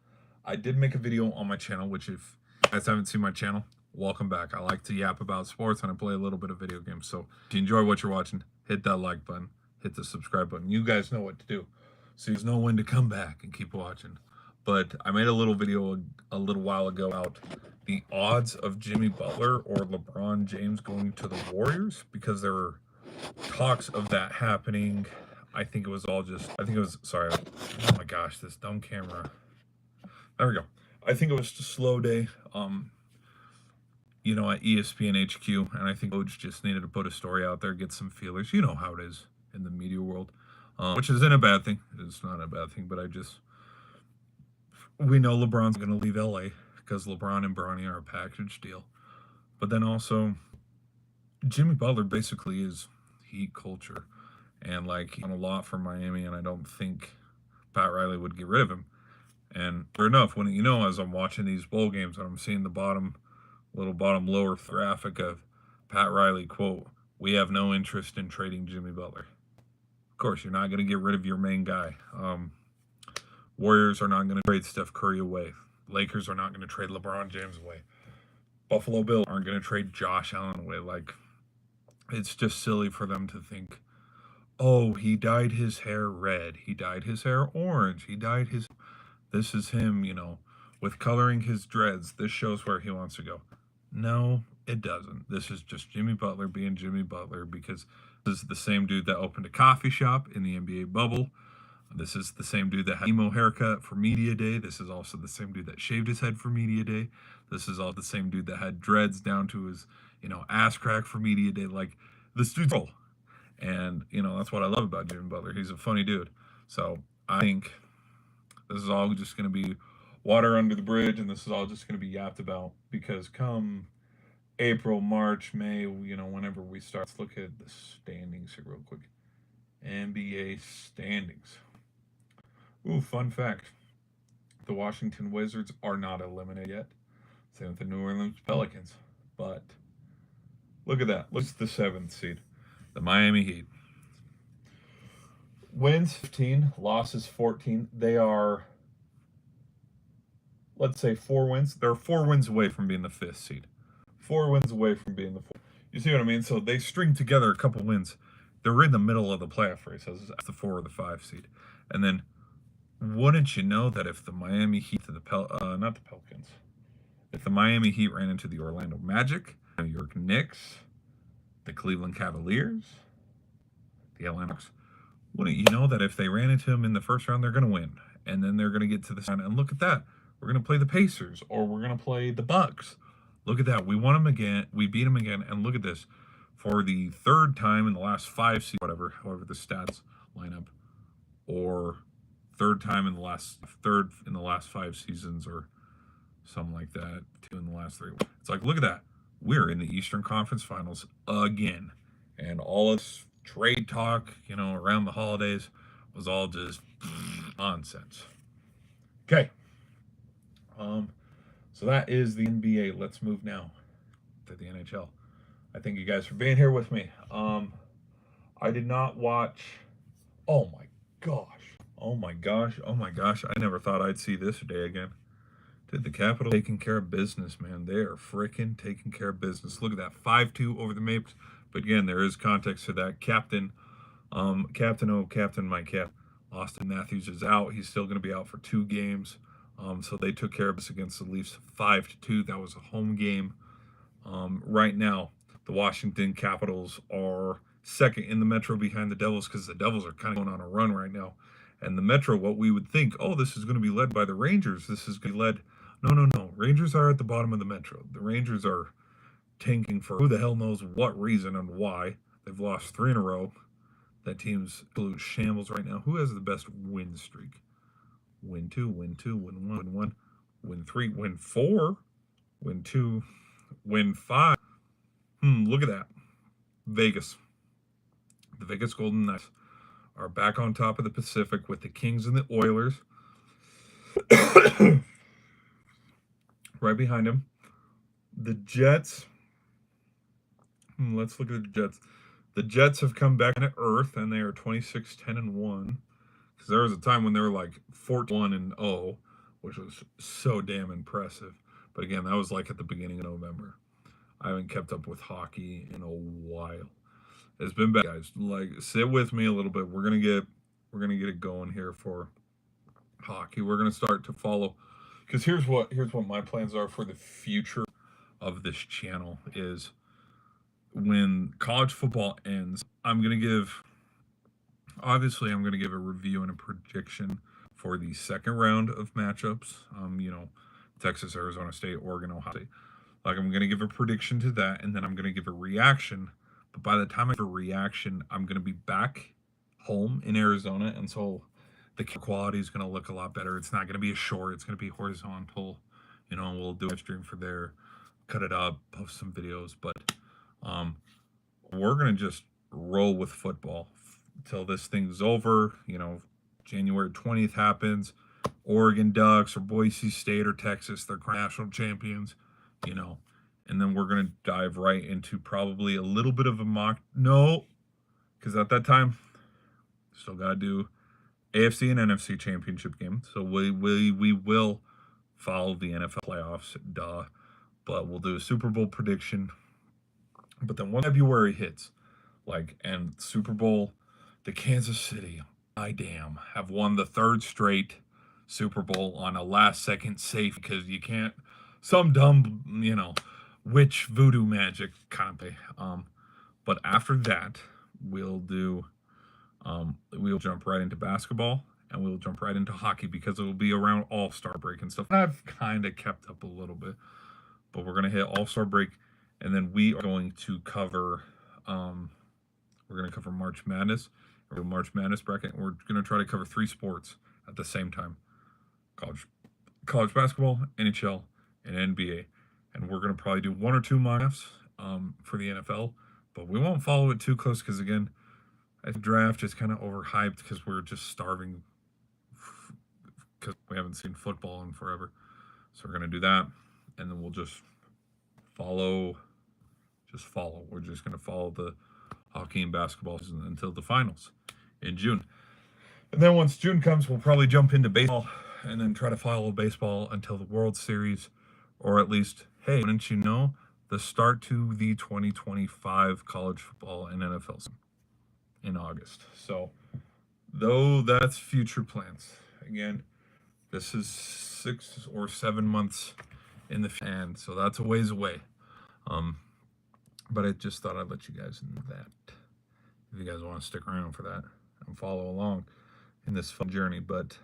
I did make a video on my channel, which if you guys haven't seen my channel, welcome back. I like to yap about sports and I play a little bit of video games. So if you enjoy what you're watching, hit that like button, hit the subscribe button. You guys know what to do. So you know when to come back and keep watching. But I made a little video a little while ago about the odds of Jimmy Butler or LeBron James going to the Warriors, because there were talks of that happening. Oh my gosh, this dumb camera. There we go. I think it was just a slow day, at ESPN HQ, and I think Coach just needed to put a story out there, get some feelers. You know how it is in the media world, which isn't a bad thing. It's not a bad thing, but we know LeBron's going to leave LA because LeBron and Bronny are a package deal. But then also, Jimmy Butler basically is Heat culture. And he's done a lot for Miami, and I don't think Pat Riley would get rid of him. And sure enough, when as I'm watching these bowl games and I'm seeing the bottom lower graphic of Pat Riley, quote, "We have no interest in trading Jimmy Butler." Of course, you're not going to get rid of your main guy. Warriors are not going to trade Steph Curry away. Lakers are not going to trade LeBron James away. Buffalo Bills aren't going to trade Josh Allen away. It's just silly for them to think, oh, he dyed his hair red, he dyed his hair orange, this is him, with coloring his dreads. This shows where he wants to go. No, it doesn't. This is just Jimmy Butler being Jimmy Butler, because this is the same dude that opened a coffee shop in the NBA bubble. This is the same dude that had emo haircut for Media Day. This is also the same dude that shaved his head for Media Day. This is all the same dude that had dreads down to his, ass crack for Media Day. This dude's cool. And, that's what I love about Jimmy Butler. He's a funny dude. So I think this is all just going to be water under the bridge, and this is all just going to be yapped about, because come April, March, May, whenever we start, let's look at the standings here real quick. NBA standings. Ooh, fun fact. The Washington Wizards are not eliminated yet. Same with the New Orleans Pelicans. But look at that. Look at the 7th seed. The Miami Heat. Wins 15, losses 14. They are let's say 4 wins. They're 4 wins away from being the 5th seed. 4 wins away from being the 4th. You see what I mean? So they string together a couple wins. They're in the middle of the playoff race as the 4 or the 5 seed. And then, wouldn't you know that if the Miami Heat, not the Pelicans, if the Miami Heat ran into the Orlando Magic, New York Knicks, the Cleveland Cavaliers, the Alamo, wouldn't you know that if they ran into them in the first round, they're going to win, and then they're going to get to the second, and look at that, we're going to play the Pacers, or we're going to play the Bucks. Look at that, we won them again, we beat them again, and look at this, for the 3rd time in the last 5 seasons, however the stats line up, or 3rd time in the last 5 seasons, or something like that, 2 in the last 3. It's like, look at that, we're in the Eastern Conference Finals again, and all this trade talk, around the holidays was all just nonsense. Okay. So that is the NBA. Let's move now to the NHL. I thank you guys for being here with me. I did not watch. Oh my gosh. I never thought I'd see this day again. Dude, the Capitals taking care of business, man. They are freaking taking care of business. Look at that, 5-2 over the Mapes. But again, there is context to that. Captain, my cap. Austin Matthews is out. He's still going to be out for 2 games. So they took care of us against the Leafs 5-2. That was a home game. Right now, the Washington Capitals are 2nd in the Metro behind the Devils because the Devils are kind of going on a run right now. And the Metro, what we would think, this is going to be led by the Rangers. This is going to be led. No. Rangers are at the bottom of the Metro. The Rangers are tanking for who the hell knows what reason and why. They've lost 3 in a row. That team's absolute shambles right now. Who has the best win streak? Win 2, win 2, win 1, win 3, win 4, win 2, win 5. Look at that. Vegas. The Vegas Golden Knights are back on top of the Pacific with the Kings and the Oilers. Right behind them. The Jets. Let's look at the Jets. The Jets have come back to earth, and they are 26-10-1. Because there was a time when they were like 41-0, which was so damn impressive. But again, that was like at the beginning of November. I haven't kept up with hockey in a while. It's been bad, guys. Like, sit with me a little bit. We're gonna get it going here for hockey. We're gonna start to follow. Because here's what my plans are for the future of this channel is when college football ends, I'm going to give a review and a prediction for the 2nd round of matchups. Texas, Arizona State, Oregon, Ohio State. Like, I'm going to give a prediction to that, and then I'm going to give a reaction. But by the time I give a reaction, I'm going to be back home in Arizona, and so the quality is going to look a lot better. It's not going to be a short. It's going to be horizontal. We'll do a stream for there, cut it up, post some videos. But we're going to just roll with football until this thing's over. January 20th happens. Oregon Ducks or Boise State or Texas, they're national champions, And then we're going to dive right into probably a little bit of a mock. No, because at that time, still got to do AFC and NFC championship game. So we will follow the NFL playoffs, but we'll do a Super Bowl prediction. But then when February hits, and Super Bowl, the Kansas City, have won the 3rd straight Super Bowl on a last-second safe because you can't, some dumb, witch voodoo magic kind of. But after that, we'll jump right into basketball, and we'll jump right into hockey because it will be around All-Star break and stuff. And I've kind of kept up a little bit, but we're going to hit All-Star break, and then we are going to cover, March Madness, or March Madness bracket, and we're going to try to cover 3 sports at the same time. College basketball, NHL, and NBA. And we're going to probably do 1 or 2 mock-drafts for the NFL, but we won't follow it too close because, again, the draft is kind of overhyped because we're just starving because we haven't seen football in forever. So we're going to do that, and then we'll just follow. We're just going to follow the hockey and basketball until the finals in June. And then once June comes, we'll probably jump into baseball and then try to follow baseball until the World Series, or at least, hey, wouldn't you know, the start to the 2025 college football and NFL season in August. So, though that's future plans. Again, this is 6 or 7 months in the future, and so that's a ways away. But I just thought I'd let you guys know that if you guys want to stick around for that and follow along in this fun journey. But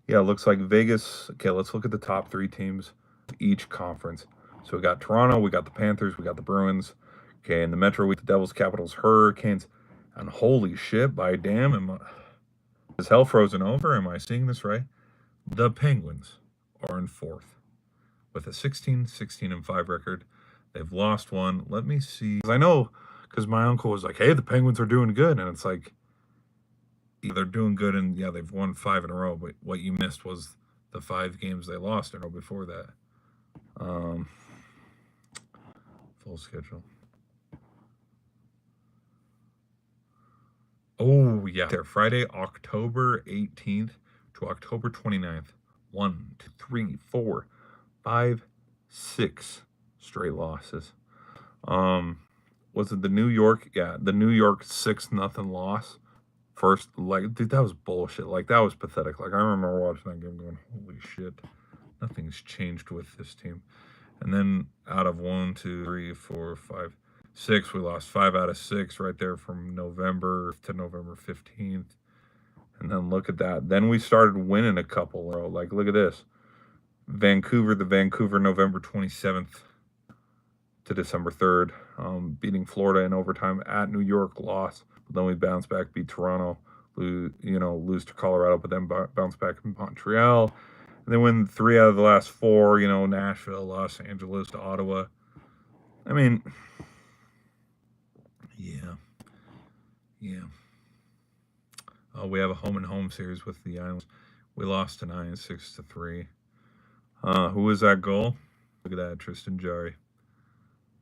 yeah, it looks like Vegas. Okay, let's look at the top 3 teams each conference. So we got Toronto, we got the Panthers, we got the Bruins. Okay, in the Metro, we got the Devils, Capitals, Hurricanes, and holy shit, by damn, is hell frozen over? Am I seeing this right? The Penguins are in 4th with a 16-16-5 record. They've lost one. Let me see. I know, because my uncle was like, hey, the Penguins are doing good. And it's like, yeah, they're doing good, and yeah, they've won 5 in a row. But what you missed was the 5 games they lost in a row before that. Full schedule. Oh, yeah. There, Friday, October 18th to October 29th. 1, 2, 3, 4, 5, 6 straight losses. Was it the New York? Yeah, the New York 6-0 loss. First, like, dude, that was bullshit. Like, that was pathetic. Like, I remember watching that game going, holy shit, nothing's changed with this team. And then out of 1, 2, 3, 4, 5, 6, we lost 5 out of 6 right there from November to November 15th. And then look at that. Then we started winning a couple. Like, look at this. Vancouver, November 27th to December 3rd. Beating Florida in overtime at New York, loss. But then we bounce back, beat Toronto, lose to Colorado, but then bounce back in Montreal. And then win 3 out of the last 4, Nashville, Los Angeles, to Ottawa. I mean, yeah. We have a home-and-home series with the Islanders. We lost tonight 6-3. Who was that goal? Look at that, Tristan Jarry.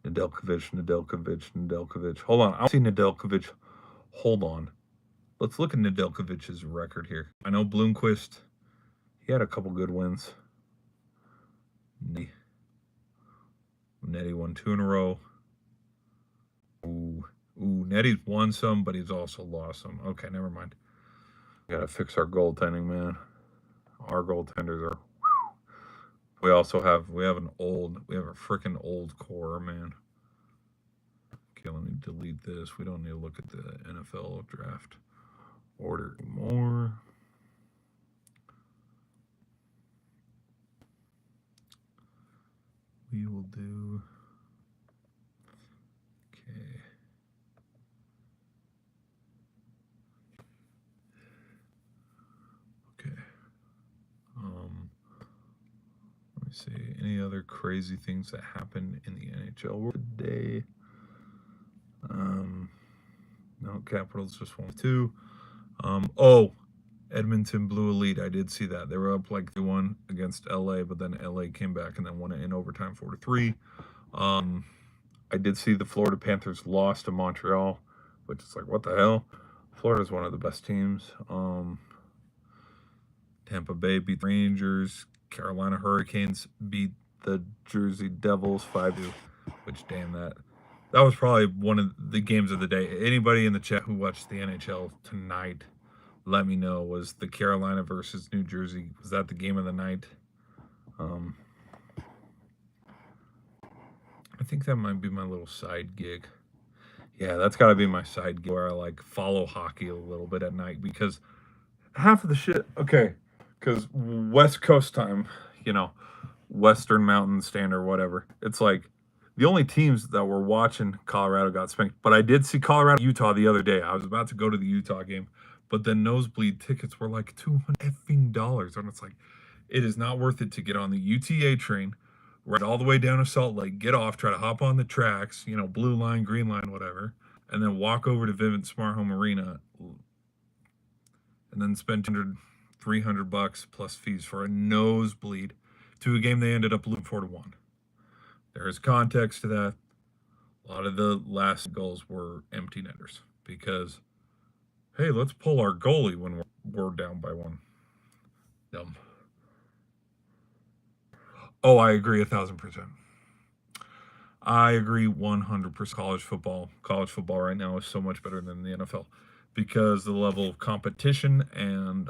Nedeljkovic. Hold on, I see Nedeljkovic. Hold on. Let's look at Nedeljkovic's record here. I know Bloomquist, he had a couple good wins. Nettie won 2 in a row. Ooh, Nettie's won some, but he's also lost some. Okay, never mind. We gotta fix our goaltending, man. Our goaltenders are. We also have a freaking old core, man. Okay, let me delete this. We don't need to look at the NFL draft order anymore. We will do. Okay. Let me see. Any other crazy things that happened in the NHL world today? No, Capitals just won 2. Edmonton Blue Elite. I did see that. They were up like 3-1 against LA, but then LA came back and then won it in overtime 4-3. I did see the Florida Panthers lost to Montreal, which is like, what the hell? Florida's one of the best teams. Tampa Bay beat the Rangers. Carolina Hurricanes beat the Jersey Devils 5-2, which, damn, that was probably one of the games of the day. Anybody in the chat who watched the NHL tonight, let me know. Was the Carolina versus New Jersey, was that the game of the night? I think that might be my little side gig. Yeah, that's got to be my side gig where I like follow hockey a little bit at night, because half of the shit, okay, because West Coast time, Western Mountain Standard, whatever, it's like the only teams that were watching Colorado got spanked. But I did see Colorado, Utah the other day. I was about to go to the Utah game, but then nosebleed tickets were like $200, and it's like, it is not worth it to get on the UTA train, ride all the way down to Salt Lake, get off, try to hop on the tracks, blue line, green line, whatever, and then walk over to Vivint Smart Home Arena and then spend $300 plus fees for a nosebleed to a game they ended up losing 4-1. There is context to that. A lot of the last goals were empty netters because, hey, let's pull our goalie when we're down by 1. Dumb. Oh, I agree 1,000%. I agree 100%. College football right now is so much better than the NFL because the level of competition and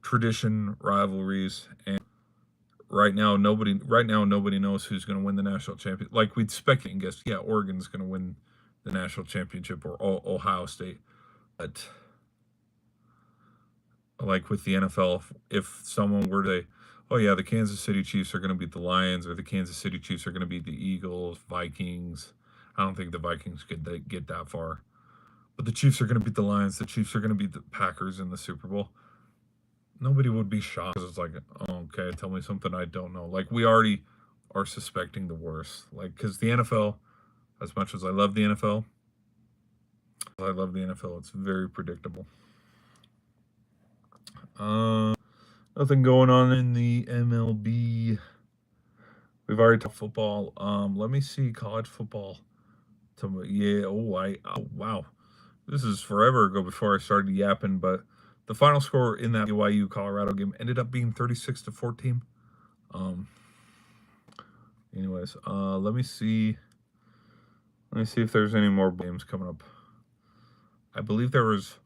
tradition, rivalries, and right now nobody knows who's going to win the national championship. Like we'd speculate and guess, yeah, Oregon's going to win the national championship or Ohio State, but like with the NFL, if someone were to, oh yeah, the Kansas City Chiefs are going to beat the Lions, or the Kansas City Chiefs are going to beat the Eagles, Vikings. I don't think the Vikings could get that far, but the Chiefs are going to beat the Lions. The Chiefs are going to beat the Packers in the Super Bowl. Nobody would be shocked because it's like, oh, okay, tell me something I don't know. Like we already are suspecting the worst. Like because the NFL, as much as I love the NFL, it's very predictable. Nothing going on in the MLB. We've already talked football. Let me see college football. Yeah. Oh wow. This is forever ago before I started yapping, but the final score in that BYU Colorado game ended up being 36-14. Um. Anyways, let me see. Let me see if there's any more games coming up. I believe there was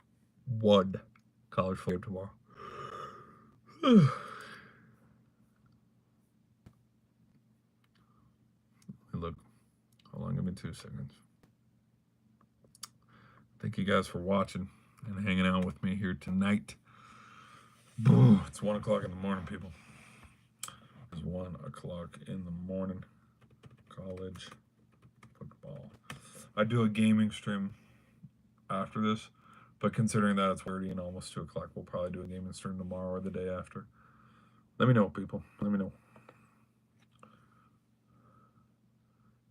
one college football tomorrow. Look, hold on, give me 2 seconds. Thank you guys for watching and hanging out with me here tonight. It's 1 o'clock in the morning, people. It's 1 o'clock in the morning. College football. I do a gaming stream after this, but considering that it's 30 and almost 2 o'clock, we'll probably do a gaming stream tomorrow or the day after. Let me know, people. Let me know.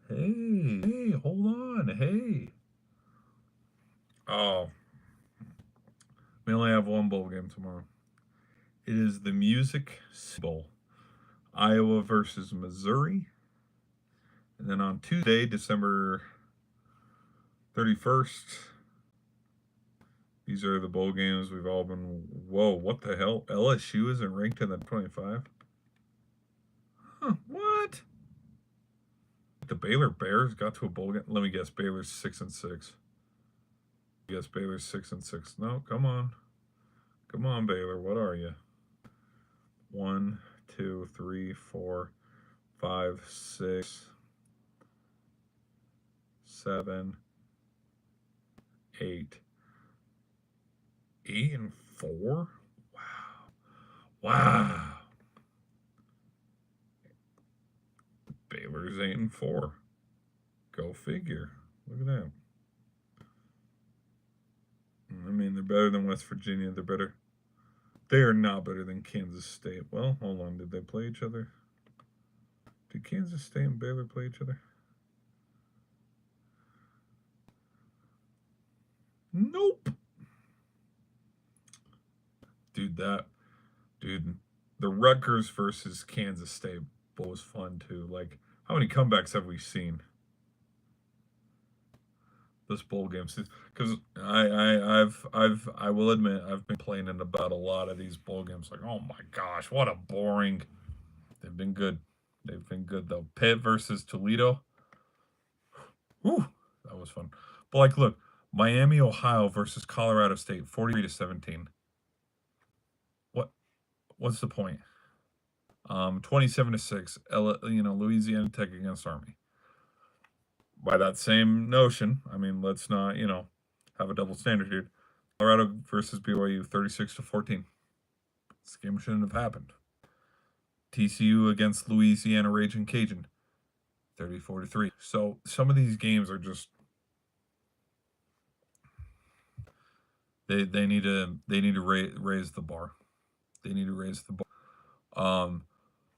Hey, hold on. Hey. Oh. We only have one bowl game tomorrow. It is the Music Bowl. Iowa versus Missouri. And then on Tuesday, December 31st, these are the bowl games we've all been. Whoa, what the hell? LSU isn't ranked in the 25? Huh, what? The Baylor Bears got to a bowl game? Let me guess, Baylor's 6-6. Yes, Baylor's 6-6. No, come on. Come on, Baylor. What are you? 1, 2, 3, 4, 5, 6, 7, 8. 8-4? Wow. Wow. Baylor's 8-4. Go figure. Look at that. I mean, they're better than West Virginia. They're better. They are not better than Kansas State. Well, hold on. Did they play each other? Did Kansas State and Baylor play each other? Nope. Dude, the Rutgers versus Kansas State bowl was fun too. Like, how many comebacks have we seen? This bowl game, because I will admit I've been playing in about a lot of these bowl games. Like, oh my gosh, what a boring. They've been good. They've been good though. Pitt versus Toledo. Whew, that was fun. But like, look, Miami, Ohio versus Colorado State, 43-17. What's the point? 27-6. Louisiana Tech against Army. By that same notion, I mean, let's not, have a double standard here. Colorado versus BYU, 36-14. This game shouldn't have happened. TCU against Louisiana Raging Cajun, 34-3. So some of these games are just they need to raise the bar. They need to raise the bar.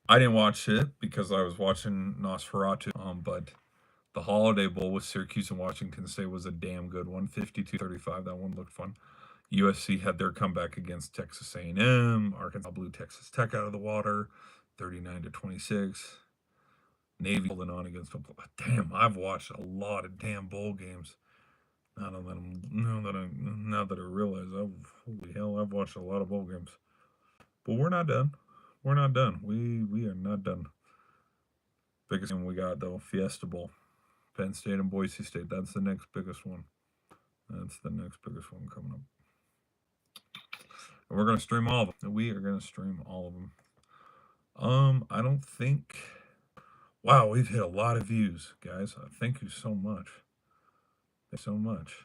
I didn't watch it because I was watching Nosferatu. But the Holiday Bowl with Syracuse and Washington State was a damn good one, 52-35. That one looked fun. USC had their comeback against Texas A&M. Arkansas blew Texas Tech out of the water, 39-26. Navy holding on against Oklahoma. Damn, I've watched a lot of damn bowl games. Now that I realize, holy hell, I've watched a lot of bowl games. But we're not done. we're not done. We are not done. Biggest one we got though, Fiesta Bowl, Penn State and Boise State. That's the next biggest one. That's the next biggest one coming up. And we're gonna stream all of them. We are gonna stream all of them. I don't think. Wow, we've hit a lot of views, guys. Thank you so much. Thank you so much.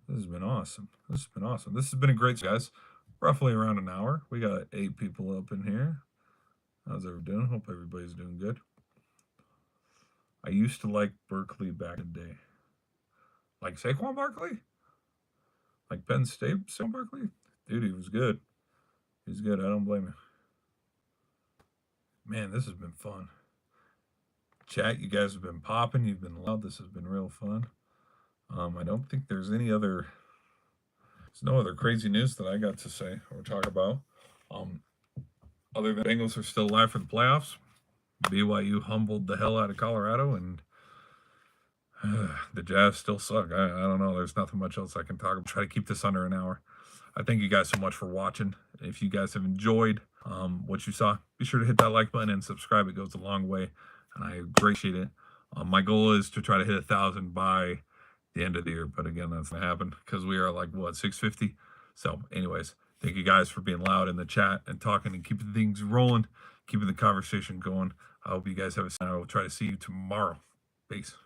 This has been awesome. This has been awesome. This has been a great, guys. Roughly around an hour. We got 8 people up in here. How's everyone doing? Hope everybody's doing good. I used to like Berkeley back in the day. Like Saquon Barkley? Like Penn State Saquon Barkley? Dude, he was good. He's good. I don't blame him. Man, this has been fun. Chat, you guys have been popping. You've been loud. This has been real fun. I don't think there's any other. There's no other crazy news that I got to say or talk about. Other than Bengals are still alive for the playoffs. BYU humbled the hell out of Colorado, and the Jazz still suck. I don't know. There's nothing much else I can talk about. Try to keep this under an hour. I thank you guys so much for watching. If you guys have enjoyed what you saw, be sure to hit that like button and subscribe. It goes a long way, and I appreciate it. My goal is to try to hit 1,000 by the end of the year, but again, that's not happen because we are like 650. So, anyways, thank you guys for being loud in the chat and talking and keeping things rolling, keeping the conversation going. I hope you guys have a. I will try to see you tomorrow. Peace.